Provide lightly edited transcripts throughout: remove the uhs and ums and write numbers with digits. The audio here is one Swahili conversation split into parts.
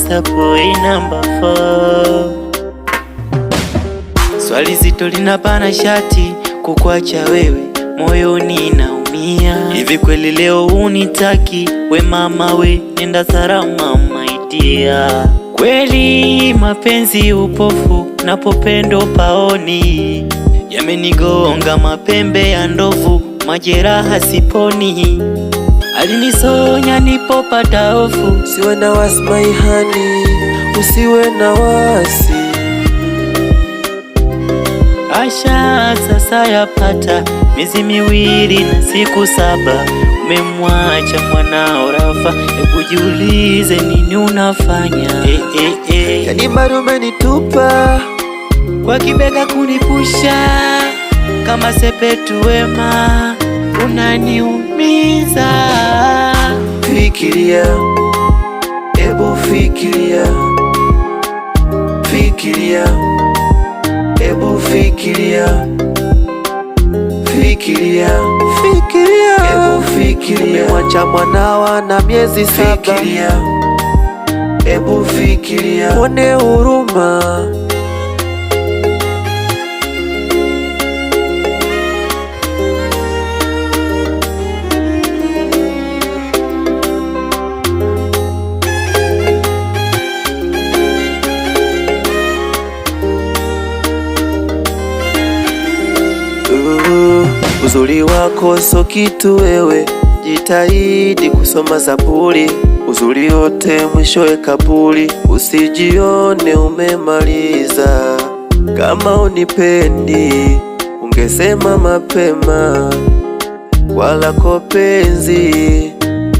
Mr. Boy number 4. Swali zito linabana shati, kukuacha wewe moyoni naumia. Hivi kweli leo unitaki? We mama we, nenda salama my dear. Kweli mapenzi upofu, napopendo paoni. Yamenigonga mapembe ya ndovu, majeraha siponi. Alinisonya nipopata hofu. Usiwe na wasi my honey, usiwe na wasi. Asha sasa yapata miezi 2 na siku 7, umemwacha mwanao Rafa. Hebu jiulize nini unafanya? Yani bado umenitupa kwa kibega kunipusha, kama sepetu wema unaniumiza. Fikiria, ebu fikiria, fikiria, ebu fikiria, fikiria, fikiria, ebu fikiria. Umemwacha mwanawa na miezi 7. Fikiria, ebu fikiria, mwone huruma. Uzuri wako so kitu wewe, jitahidi kusoma Zaburi. Uzuri yote mwishowe kaburi, usijione umemaliza. Kama unipendi ungesema mapema, wala kopenzi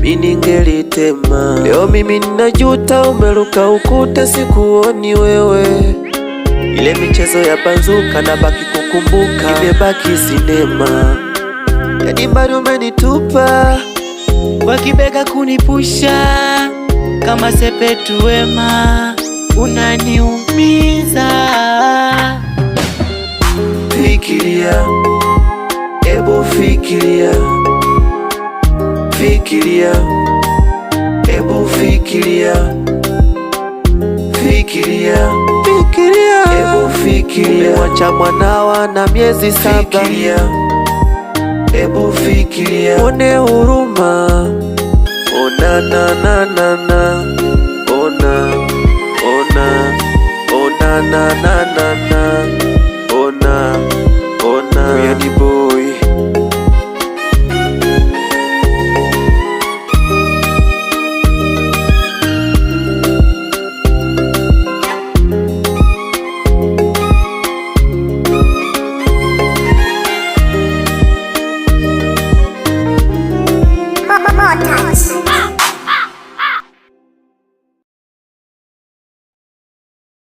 mimi ningelitema. Leo mimi ninajuta, umeruka ukuta sikuoni wewe. Ile michezo ya banzuka na baki kukumbuka, imebaki sinema. Yani bado umenitupa kwa kibega kunipusha, kama sepetu wema unaniumiza. Fikiria, ebu fikiria, fikiria, ebu fikiria, fikiria, fikiria, ebu fikiria. Umemwacha mwanawa na miezi 7. Fikiria, ebu fikiria, mwone huruma. Ona na na na na, ona, ona, ona na na na.